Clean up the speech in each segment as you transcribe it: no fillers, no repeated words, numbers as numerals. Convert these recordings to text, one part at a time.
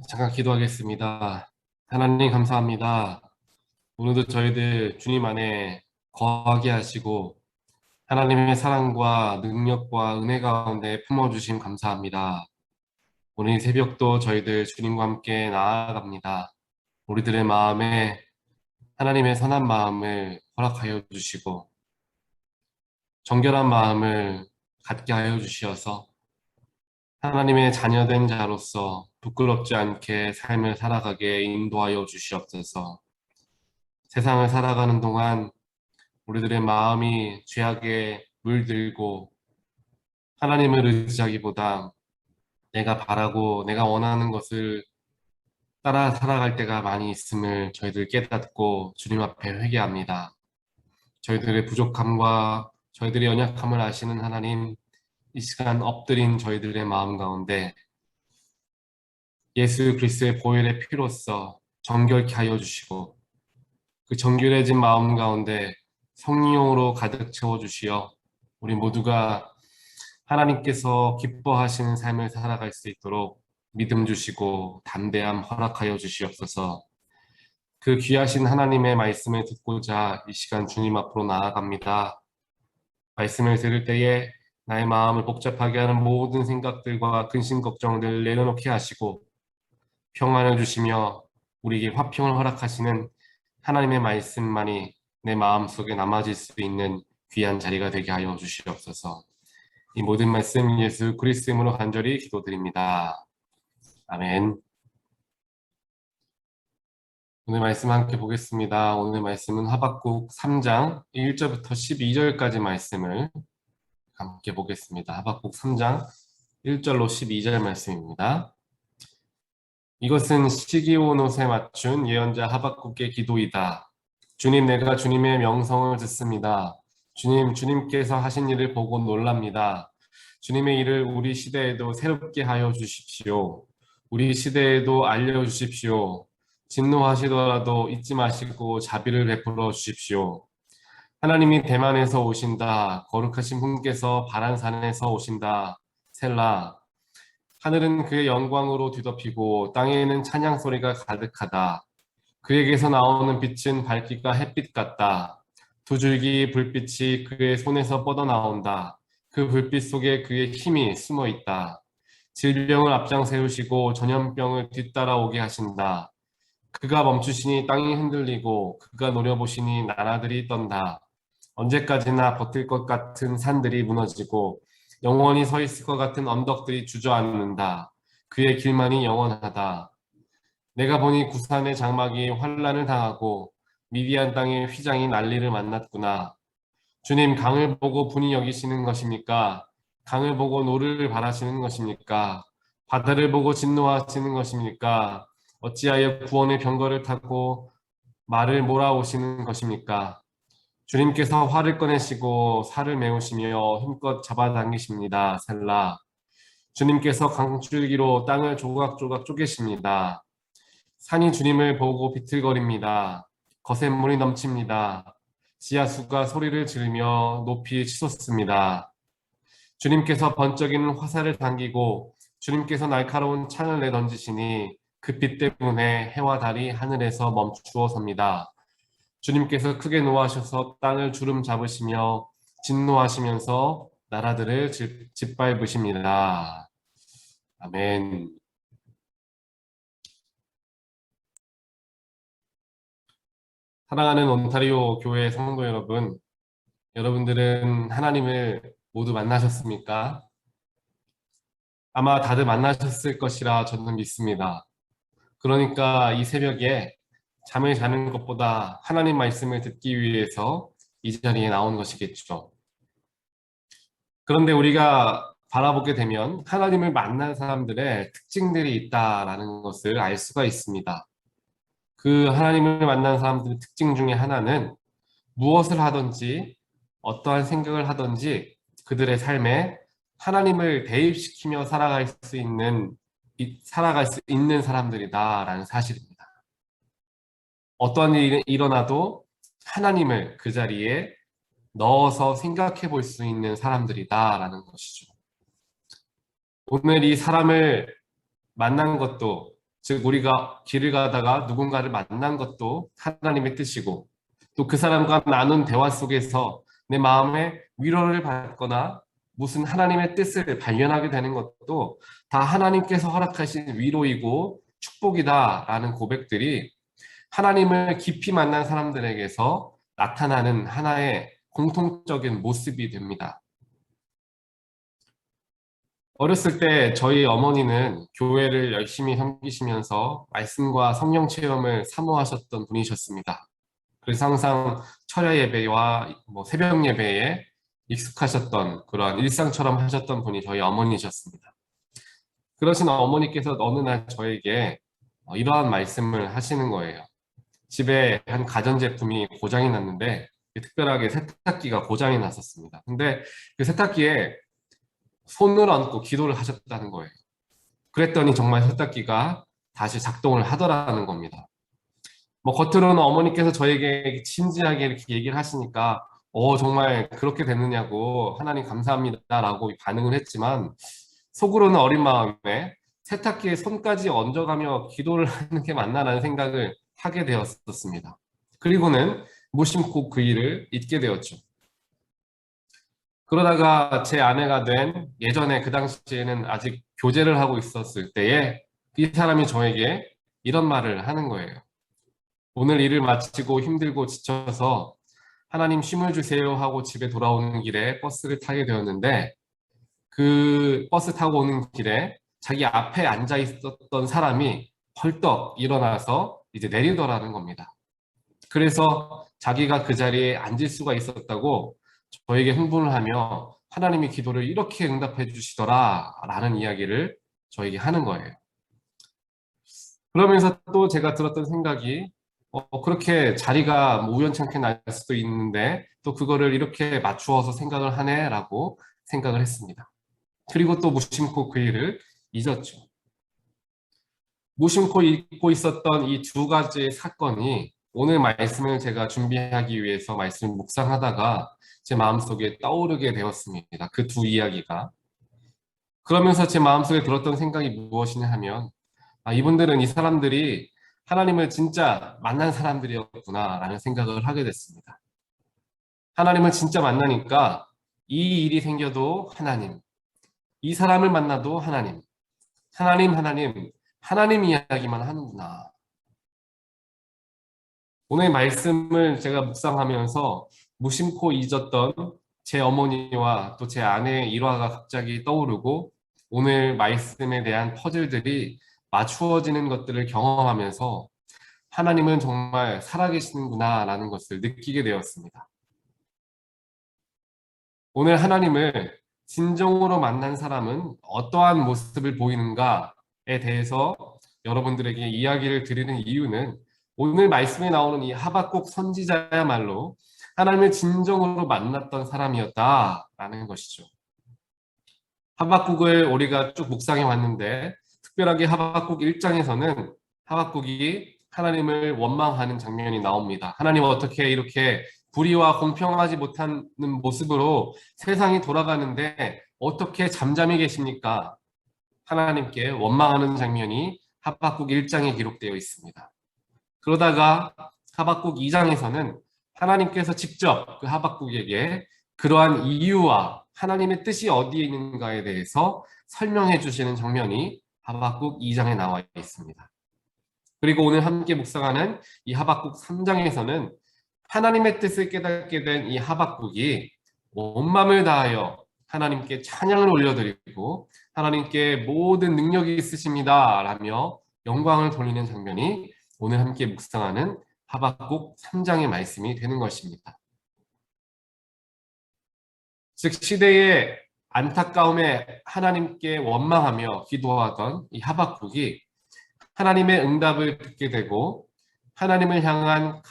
잠깐 기도하겠습니다. 하나님 감사합니다. 오늘도 저희들 주님 안에 거하게 하시고 하나님의 사랑과 능력과 은혜 가운데 품어주심 감사합니다. 오늘 이 새벽도 저희들 주님과 함께 나아갑니다. 우리들의 마음에 하나님의 선한 마음을 허락하여 주시고 정결한 마음을 갖게 하여 주시어서 하나님의 자녀된 자로서 부끄럽지 않게 삶을 살아가게 인도하여 주시옵소서. 세상을 살아가는 동안 우리들의 마음이 죄악에 물들고 하나님을 의지하기보다 내가 바라고 내가 원하는 것을 따라 살아갈 때가 많이 있음을 저희들 깨닫고 주님 앞에 회개합니다. 저희들의 부족함과 저희들의 연약함을 아시는 하나님, 이 시간 엎드린 저희들의 마음 가운데 예수 그리스도의 보혈의 피로써 정결케 하여 주시고 그 정결해진 마음 가운데 성령으로 가득 채워주시어 우리 모두가 하나님께서 기뻐하시는 삶을 살아갈 수 있도록 믿음 주시고 담대함 허락하여 주시옵소서. 그 귀하신 하나님의 말씀을 듣고자 이 시간 주님 앞으로 나아갑니다. 말씀을 들을 때에 나의 마음을 복잡하게 하는 모든 생각들과 근심 걱정들 내려놓게 하시고 평안을 주시며 우리에게 화평을 허락하시는 하나님의 말씀만이 내 마음속에 남아질 수 있는 귀한 자리가 되게 하여 주시옵소서. 이 모든 말씀 예수 그리스도 이름으로 간절히 기도드립니다. 아멘. 오늘 말씀 함께 보겠습니다. 오늘 말씀은 하박국 3장 1절부터 12절까지 말씀을 함께 보겠습니다. 하박국 3장 1절로 12절 말씀입니다. 이것은 시기온 옷에 맞춘 예언자 하박국의 기도이다. 주님, 내가 주님의 명성을 듣습니다. 주님, 주님께서 하신 일을 보고 놀랍니다. 주님의 일을 우리 시대에도 새롭게 하여 주십시오. 우리 시대에도 알려주십시오. 진노하시더라도 잊지 마시고 자비를 베풀어 주십시오. 하나님이 대만에서 오신다. 거룩하신 분께서 바란산에서 오신다. 셀라. 하늘은 그의 영광으로 뒤덮이고 땅에는 찬양 소리가 가득하다. 그에게서 나오는 빛은 밝기가 햇빛 같다. 두 줄기 불빛이 그의 손에서 뻗어나온다. 그 불빛 속에 그의 힘이 숨어 있다. 질병을 앞장 세우시고 전염병을 뒤따라오게 하신다. 그가 멈추시니 땅이 흔들리고 그가 노려보시니 나라들이 떤다. 언제까지나 버틸 것 같은 산들이 무너지고 영원히 서 있을 것 같은 언덕들이 주저앉는다. 그의 길만이 영원하다. 내가 보니 구산의 장막이 환란을 당하고 미디안 땅의 휘장이 난리를 만났구나. 주님, 강을 보고 분이 여기시는 것입니까? 강을 보고 노를 바라시는 것입니까? 바다를 보고 진노하시는 것입니까? 어찌하여 구원의 병거를 타고 말을 몰아오시는 것입니까? 주님께서 활을 꺼내시고 살을 메우시며 힘껏 잡아당기십니다. 셀라. 주님께서 강줄기로 땅을 조각조각 쪼개십니다. 산이 주님을 보고 비틀거립니다. 거센 물이 넘칩니다. 지하수가 소리를 지르며 높이 치솟습니다. 주님께서 번쩍이는 화살을 당기고 주님께서 날카로운 창을 내던지시니 그 빛 때문에 해와 달이 하늘에서 멈추어 섭니다. 주님께서 크게 노하셔서 땅을 주름 잡으시며 진노하시면서 나라들을 짓밟으십니다. 아멘. 사랑하는 온타리오 교회 성도 여러분, 여러분들은 하나님을 모두 만나셨습니까? 아마 다들 만나셨을 것이라 저는 믿습니다. 그러니까 이 새벽에 잠을 자는 것보다 하나님 말씀을 듣기 위해서 이 자리에 나온 것이겠죠. 그런데 우리가 바라보게 되면 하나님을 만난 사람들의 특징들이 있다라는 것을 알 수가 있습니다. 그 하나님을 만난 사람들의 특징 중에 하나는 무엇을 하든지 어떠한 생각을 하든지 그들의 삶에 하나님을 대입시키며 살아갈 수 있는 사람들이다라는 사실입니다. 어떤 일이 일어나도 하나님을 그 자리에 넣어서 생각해 볼 수 있는 사람들이다라는 것이죠. 오늘 이 사람을 만난 것도 즉 우리가 길을 가다가 누군가를 만난 것도 하나님의 뜻이고, 또 그 사람과 나눈 대화 속에서 내 마음에 위로를 받거나 무슨 하나님의 뜻을 발견하게 되는 것도 다 하나님께서 허락하신 위로이고 축복이다라는 고백들이 하나님을 깊이 만난 사람들에게서 나타나는 하나의 공통적인 모습이 됩니다. 어렸을 때 저희 어머니는 교회를 열심히 섬기시면서 말씀과 성령 체험을 사모하셨던 분이셨습니다. 그래서 항상 철야 예배와 새벽 예배에 익숙하셨던 그런 일상처럼 하셨던 분이 저희 어머니셨습니다. 그러신 어머니께서 어느 날 저에게 이러한 말씀을 하시는 거예요. 집에 한 가전제품이 고장이 났는데 특별하게 세탁기가 고장이 났었습니다. 근데 그 세탁기에 손을 얹고 기도를 하셨다는 거예요. 그랬더니 정말 세탁기가 다시 작동을 하더라는 겁니다. 겉으로는 어머니께서 저에게 진지하게 이렇게 얘기를 하시니까 정말 그렇게 됐느냐고 하나님 감사합니다라고 반응을 했지만, 속으로는 어린 마음에 세탁기에 손까지 얹어가며 기도를 하는 게 맞나라는 생각을 하게 되었었습니다. 그리고는 무심코 그 일을 잊게 되었죠. 그러다가 제 아내가 된 예전에 그 당시에는 아직 교제를 하고 있었을 때에 이 사람이 저에게 이런 말을 하는 거예요. 오늘 일을 마치고 힘들고 지쳐서 하나님 쉼을 주세요 하고 집에 돌아오는 길에 버스를 타게 되었는데, 그 버스 타고 오는 길에 자기 앞에 앉아 있었던 사람이 벌떡 일어나서 이제 내리더라는 겁니다. 그래서 자기가 그 자리에 앉을 수가 있었다고 저에게 흥분을 하며 하나님이 기도를 이렇게 응답해 주시더라 라는 이야기를 저에게 하는 거예요. 그러면서 또 제가 들었던 생각이, 그렇게 자리가 우연찮게 날 수도 있는데 또 그거를 이렇게 맞추어서 생각을 하네 라고 생각을 했습니다. 그리고 또 무심코 그 일을 잊었죠. 무심코 잊고 있었던 이 두 가지의 사건이 오늘 말씀을 제가 준비하기 위해서 말씀을 묵상하다가 제 마음속에 떠오르게 되었습니다. 그 두 이야기가. 그러면서 제 마음속에 들었던 생각이 무엇이냐 하면, 이분들은, 이 사람들이 하나님을 진짜 만난 사람들이었구나 라는 생각을 하게 됐습니다. 하나님을 진짜 만나니까 이 일이 생겨도 하나님, 이 사람을 만나도 하나님, 하나님 이야기만 하는구나. 오늘 말씀을 제가 묵상하면서 무심코 잊었던 제 어머니와 또 제 아내의 일화가 갑자기 떠오르고, 오늘 말씀에 대한 퍼즐들이 맞추어지는 것들을 경험하면서 하나님은 정말 살아계시는구나 라는 것을 느끼게 되었습니다. 오늘 하나님을 진정으로 만난 사람은 어떠한 모습을 보이는가에 대해서 여러분들에게 이야기를 드리는 이유는, 오늘 말씀에 나오는 이 하박국 선지자야말로 하나님을 진정으로 만났던 사람이었다라는 것이죠. 하박국을 우리가 쭉 묵상해 왔는데, 특별하게 하박국 1장에서는 하박국이 하나님을 원망하는 장면이 나옵니다. 하나님, 어떻게 이렇게 불의와 공평하지 못하는 모습으로 세상이 돌아가는데 어떻게 잠잠히 계십니까? 하나님께 원망하는 장면이 하박국 1장에 기록되어 있습니다. 그러다가 하박국 2장에서는 하나님께서 직접 그 하박국에게 그러한 이유와 하나님의 뜻이 어디에 있는가에 대해서 설명해 주시는 장면이 하박국 2장에 나와 있습니다. 그리고 오늘 함께 묵상하는 이 하박국 3장에서는 하나님의 뜻을 깨닫게 된 이 하박국이 온 마음을 다하여 하나님께 찬양을 올려드리고 하나님께 모든 능력이 있으십니다 라며 영광을 돌리는 장면이 오늘 함께 묵상하는 하박국 3장의 말씀이 되는 것입니다. 즉, 시대의 안타까움에 하나님께 원망하며 기도하던 이 하박국이 하나님의 응답을 듣게 되고, 하나님을 향한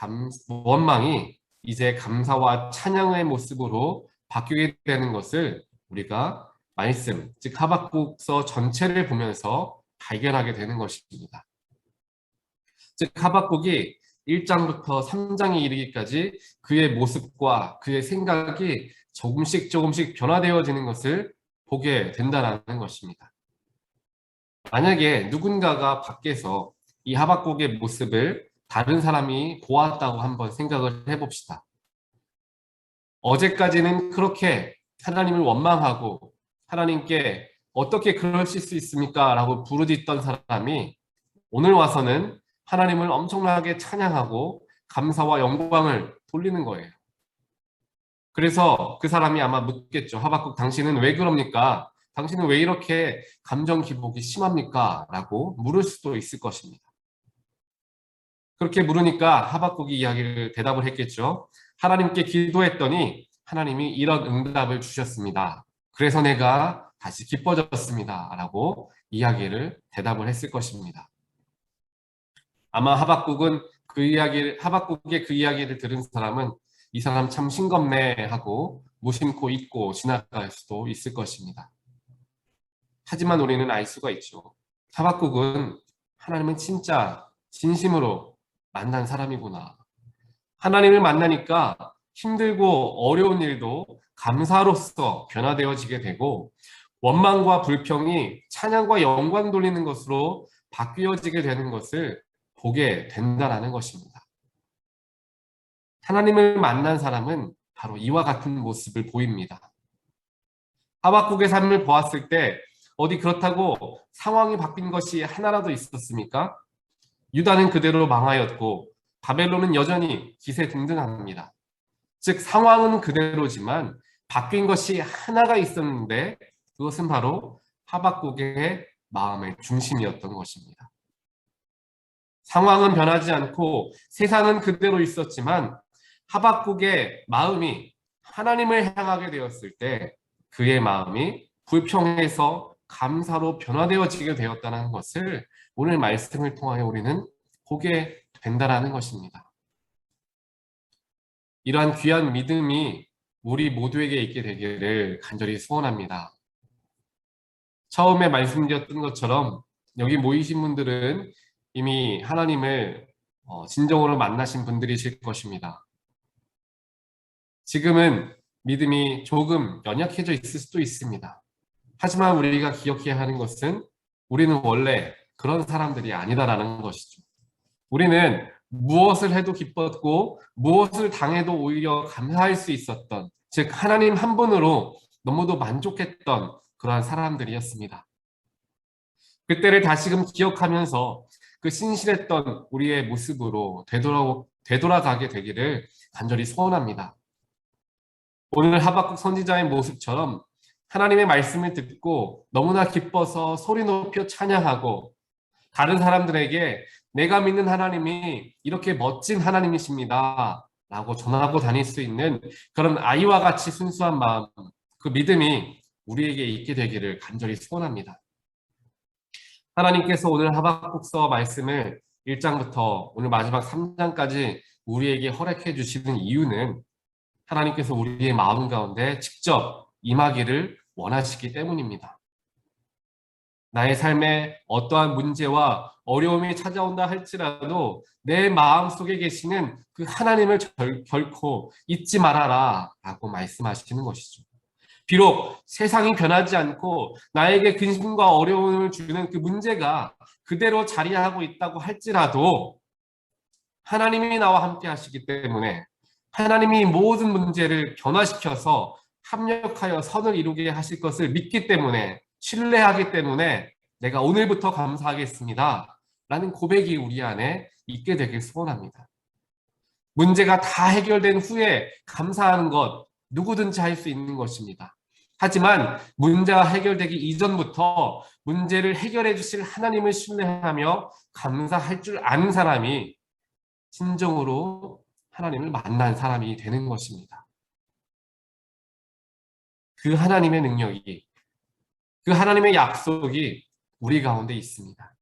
원망이 이제 감사와 찬양의 모습으로 바뀌게 되는 것을 우리가 말씀, 즉 하박국서 전체를 보면서 발견하게 되는 것입니다. 즉 하박국이 1장부터 3장에 이르기까지 그의 모습과 그의 생각이 조금씩 변화되어지는 것을 보게 된다는 것입니다. 만약에 누군가가 밖에서 이 하박국의 모습을 다른 사람이 보았다고 한번 생각을 해봅시다. 어제까지는 그렇게 하나님을 원망하고 하나님께 어떻게 그러실 수 있습니까? 라고 부르짖던 사람이 오늘 와서는 하나님을 엄청나게 찬양하고 감사와 영광을 돌리는 거예요. 그래서 그 사람이 아마 묻겠죠. 하박국, 당신은 왜 그럽니까? 당신은 왜 이렇게 감정 기복이 심합니까? 라고 물을 수도 있을 것입니다. 그렇게 물으니까 하박국이 대답을 했겠죠. 하나님께 기도했더니 하나님이 이런 응답을 주셨습니다. 그래서 내가 다시 기뻐졌습니다. 라고 대답을 했을 것입니다. 아마 하박국의 그 이야기를 들은 사람은 이 사람 참 싱겁네 하고 무심코 잊고 지나갈 수도 있을 것입니다. 하지만 우리는 알 수가 있죠. 하박국은 하나님은 진짜 진심으로 만난 사람이구나. 하나님을 만나니까 힘들고 어려운 일도 감사로서 변화되어지게 되고 원망과 불평이 찬양과 영광 돌리는 것으로 바뀌어지게 되는 것을 보게 된다는 것입니다. 하나님을 만난 사람은 바로 이와 같은 모습을 보입니다. 하박국의 삶을 보았을 때 어디 그렇다고 상황이 바뀐 것이 하나라도 있었습니까? 유다는 그대로 망하였고 바벨론은 여전히 기세등등합니다. 즉 상황은 그대로지만 바뀐 것이 하나가 있었는데 그것은 바로 하박국의 마음의 중심이었던 것입니다. 상황은 변하지 않고 세상은 그대로 있었지만 하박국의 마음이 하나님을 향하게 되었을 때 그의 마음이 불평해서 감사로 변화되어지게 되었다는 것을 오늘 말씀을 통하여 우리는 보게 된다는 것입니다. 이러한 귀한 믿음이 우리 모두에게 있게 되기를 간절히 소원합니다. 처음에 말씀드렸던 것처럼 여기 모이신 분들은 이미 하나님을 진정으로 만나신 분들이실 것입니다. 지금은 믿음이 조금 연약해져 있을 수도 있습니다. 하지만 우리가 기억해야 하는 것은 우리는 원래 그런 사람들이 아니다라는 것이죠. 우리는 무엇을 해도 기뻤고 무엇을 당해도 오히려 감사할 수 있었던, 즉 하나님 한 분으로 너무도 만족했던 그러한 사람들이었습니다. 그때를 다시금 기억하면서 그 신실했던 우리의 모습으로 되돌아가게 되기를 간절히 소원합니다. 오늘 하박국 선지자의 모습처럼 하나님의 말씀을 듣고 너무나 기뻐서 소리 높여 찬양하고 다른 사람들에게 내가 믿는 하나님이 이렇게 멋진 하나님이십니다 라고 전하고 다닐 수 있는 그런 아이와 같이 순수한 마음, 그 믿음이 우리에게 있게 되기를 간절히 소원합니다. 하나님께서 오늘 하박국서 말씀을 1장부터 오늘 마지막 3장까지 우리에게 허락해 주시는 이유는 하나님께서 우리의 마음 가운데 직접 임하기를 원하시기 때문입니다. 나의 삶에 어떠한 문제와 어려움이 찾아온다 할지라도 내 마음속에 계시는 그 하나님을 결코 잊지 말아라 라고 말씀하시는 것이죠. 비록 세상이 변하지 않고 나에게 근심과 어려움을 주는 그 문제가 그대로 자리하고 있다고 할지라도 하나님이 나와 함께 하시기 때문에 하나님이 모든 문제를 변화시켜서 합력하여 선을 이루게 하실 것을 믿기 때문에, 신뢰하기 때문에 내가 오늘부터 감사하겠습니다 라는 고백이 우리 안에 있게 되길 소원합니다. 문제가 다 해결된 후에 감사하는 것 누구든지 할 수 있는 것입니다. 하지만 문제가 해결되기 이전부터 문제를 해결해 주실 하나님을 신뢰하며 감사할 줄 아는 사람이 진정으로 하나님을 만난 사람이 되는 것입니다. 그 하나님의 능력이, 그 하나님의 약속이 우리 가운데 있습니다.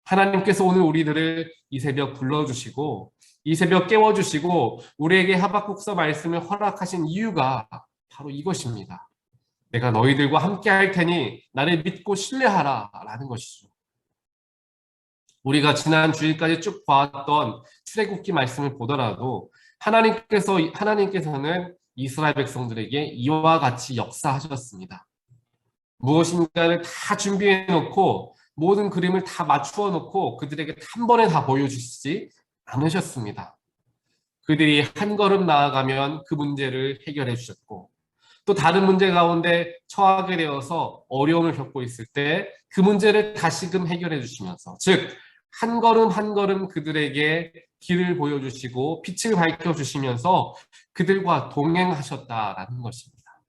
하나님께서 오늘 우리들을 이 새벽 불러주시고 이 새벽 깨워주시고 우리에게 하박국서 말씀을 허락하신 이유가 바로 이것입니다. 내가 너희들과 함께 할 테니 나를 믿고 신뢰하라 라는 것이죠. 우리가 지난 주일까지 쭉 봐왔던 출애굽기 말씀을 보더라도 하나님께서는 이스라엘 백성들에게 이와 같이 역사하셨습니다. 무엇인가를 다 준비해 놓고 모든 그림을 다 맞추어 놓고 그들에게 한 번에 다 보여주시지 않으셨습니다. 그들이 한 걸음 나아가면 그 문제를 해결해 주셨고, 또 다른 문제 가운데 처하게 되어서 어려움을 겪고 있을 때 그 문제를 다시금 해결해 주시면서, 즉 한 걸음 한 걸음 그들에게 길을 보여주시고 빛을 밝혀주시면서 그들과 동행하셨다라는 것입니다.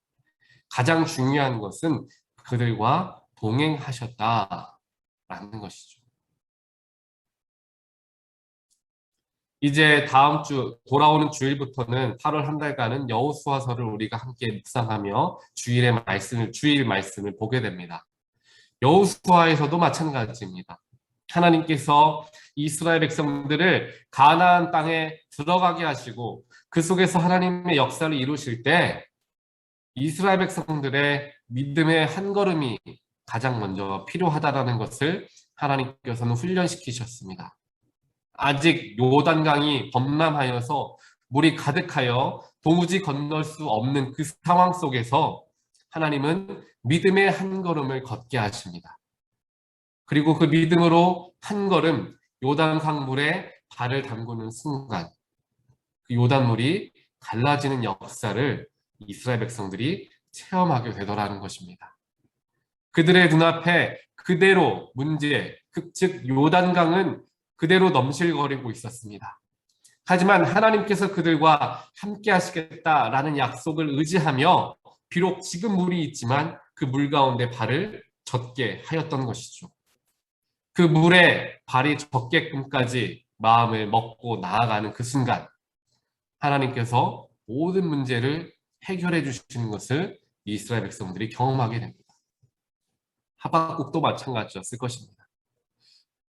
가장 중요한 것은 그들과 동행하셨다라는 것이죠. 이제 다음 주 돌아오는 주일부터는 8월 한 달간은 여호수아서를 우리가 함께 묵상하며 주일 말씀을 보게 됩니다. 여호수아에서도 마찬가지입니다. 하나님께서 이스라엘 백성들을 가나안 땅에 들어가게 하시고 그 속에서 하나님의 역사를 이루실 때 이스라엘 백성들의 믿음의 한 걸음이 가장 먼저 필요하다라는 것을 하나님께서는 훈련시키셨습니다. 아직 요단강이 범람하여서 물이 가득하여 도무지 건널 수 없는 그 상황 속에서 하나님은 믿음의 한 걸음을 걷게 하십니다. 그리고 그 믿음으로 한 걸음 요단강 물에 발을 담그는 순간 그 요단물이 갈라지는 역사를 이스라엘 백성들이 체험하게 되더라는 것입니다. 그들의 눈앞에 그대로 즉 요단강은 그대로 넘실거리고 있었습니다. 하지만 하나님께서 그들과 함께 하시겠다라는 약속을 의지하며 비록 지금 물이 있지만 그 물 가운데 발을 젖게 하였던 것이죠. 그 물에 발이 젖게끔까지 마음을 먹고 나아가는 그 순간 하나님께서 모든 문제를 해결해 주시는 것을 이스라엘 백성들이 경험하게 됩니다. 하박국도 마찬가지였을 것입니다.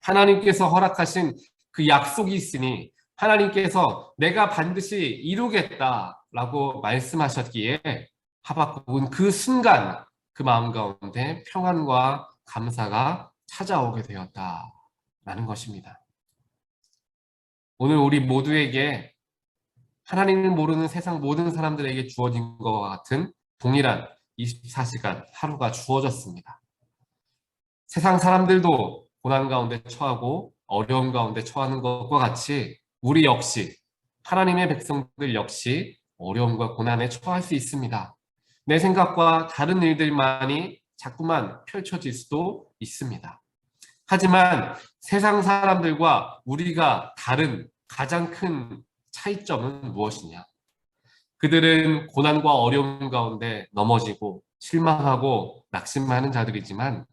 하나님께서 허락하신 그 약속이 있으니 하나님께서 내가 반드시 이루겠다라고 말씀하셨기에 하박국은 그 순간 그 마음 가운데 평안과 감사가 찾아오게 되었다라는 것입니다. 오늘 우리 모두에게 하나님을 모르는 세상 모든 사람들에게 주어진 것과 같은 동일한 24시간 하루가 주어졌습니다. 세상 사람들도 고난 가운데 처하고 어려움 가운데 처하는 것과 같이 우리 역시 하나님의 백성들 역시 어려움과 고난에 처할 수 있습니다. 내 생각과 다른 일들만이 자꾸만 펼쳐질 수도 있습니다. 하지만 세상 사람들과 우리가 다른 가장 큰 차이점은 무엇이냐? 그들은 고난과 어려움 가운데 넘어지고 실망하고 낙심하는 자들이지만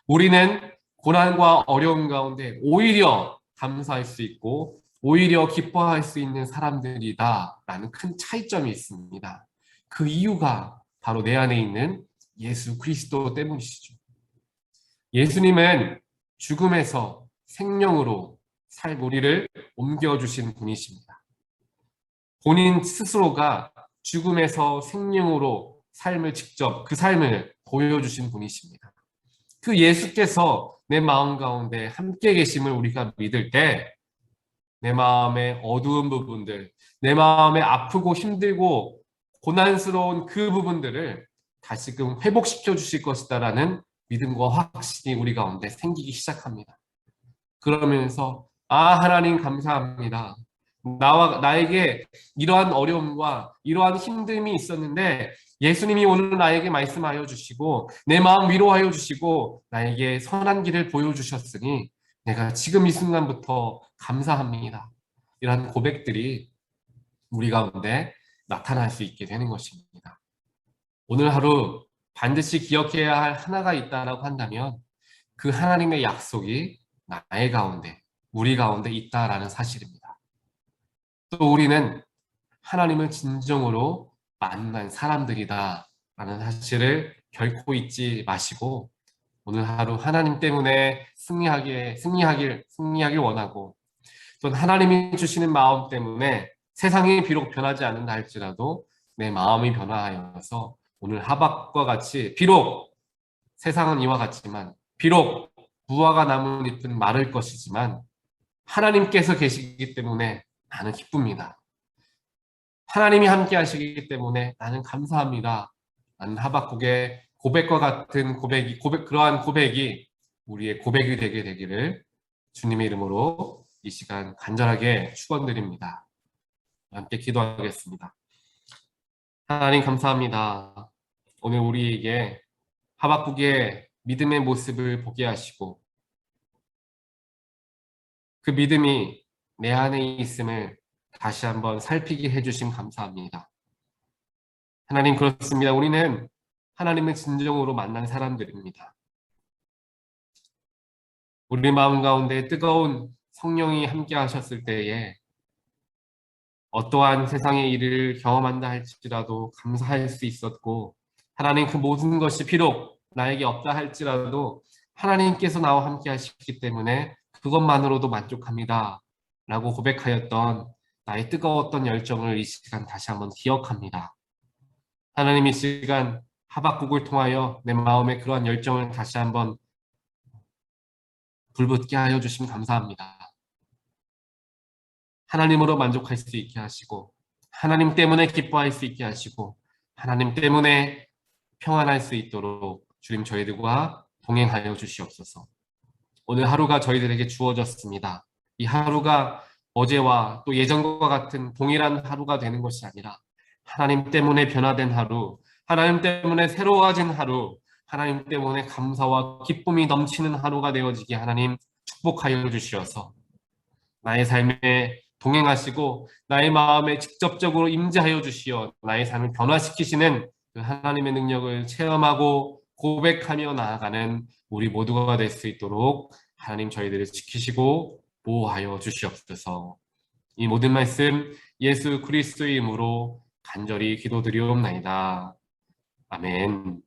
우리는 고난과 어려움 가운데 오히려 감사할 수 있고 오히려 기뻐할 수 있는 사람들이다라는 큰 차이점이 있습니다. 그 이유가 바로 내 안에 있는 예수 그리스도 때문이시죠. 예수님은 죽음에서 생명으로 살 우리를 옮겨주신 분이십니다. 본인 스스로가 죽음에서 생명으로 삶을 직접 그 삶을 보여주신 분이십니다. 그 예수께서 내 마음 가운데 함께 계심을 우리가 믿을 때 내 마음의 어두운 부분들, 내 마음에 아프고 힘들고 고난스러운 그 부분들을 다시금 회복시켜 주실 것이다라는 믿음과 확신이 우리 가운데 생기기 시작합니다. 그러면서 하나님 감사합니다. 나에게 이러한 어려움과 이러한 힘듦이 있었는데 예수님이 오늘 나에게 말씀하여 주시고 내 마음 위로하여 주시고 나에게 선한 길을 보여주셨으니 내가 지금 이 순간부터 감사합니다. 이러한 고백들이 우리 가운데 나타날 수 있게 되는 것입니다. 오늘 하루 반드시 기억해야 할 하나가 있다라고 한다면 그 하나님의 약속이 나의 가운데, 우리 가운데 있다라는 사실입니다. 또 우리는 하나님을 진정으로 만난 사람들이다라는 사실을 결코 잊지 마시고 오늘 하루 하나님 때문에 승리하길 원하고 또 하나님이 주시는 마음 때문에 세상이 비록 변하지 않는다 할지라도 내 마음이 변화하여서 오늘 하박과 같이 비록 세상은 이와 같지만 비록 무화과 나무 잎은 마를 것이지만 하나님께서 계시기 때문에 나는 기쁩니다. 하나님이 함께 하시기 때문에 나는 감사합니다. 나는 하박국의 고백과 같은 그러한 고백이 우리의 고백이 되게 되기를 주님의 이름으로 이 시간 간절하게 축원드립니다. 함께 기도하겠습니다. 하나님 감사합니다. 오늘 우리에게 하박국의 믿음의 모습을 보게 하시고 그 믿음이 내 안에 있음을 다시 한번 살피게 해주심 감사합니다. 하나님 그렇습니다. 우리는 하나님을 진정으로 만난 사람들입니다. 우리 마음 가운데 뜨거운 성령이 함께 하셨을 때에 어떠한 세상의 일을 경험한다 할지라도 감사할 수 있었고 하나님 그 모든 것이 비록 나에게 없다 할지라도 하나님께서 나와 함께 하시기 때문에 그것만으로도 만족합니다 라고 고백하였던 나의 뜨거웠던 열정을 이 시간 다시 한번 기억합니다. 하나님 이 시간 하박국을 통하여 내 마음에 그러한 열정을 다시 한번 불붙게 하여 주시면 감사합니다. 하나님으로 만족할 수 있게 하시고 하나님 때문에 기뻐할 수 있게 하시고 하나님 때문에 평안할 수 있도록 주님 저희들과 동행하여 주시옵소서. 오늘 하루가 저희들에게 주어졌습니다. 이 하루가 어제와 또 예전과 같은 동일한 하루가 되는 것이 아니라 하나님 때문에 변화된 하루, 하나님 때문에 새로워진 하루, 하나님 때문에 감사와 기쁨이 넘치는 하루가 되어지게 하나님 축복하여 주시어서 나의 삶에 동행하시고 나의 마음에 직접적으로 임재하여 주시어 나의 삶을 변화시키시는 그 하나님의 능력을 체험하고 고백하며 나아가는 우리 모두가 될 수 있도록 하나님 저희들을 지키시고 보호하여 주시옵소서. 이 모든 말씀 예수 그리스도의 이름으로 간절히 기도드리옵나이다. 아멘.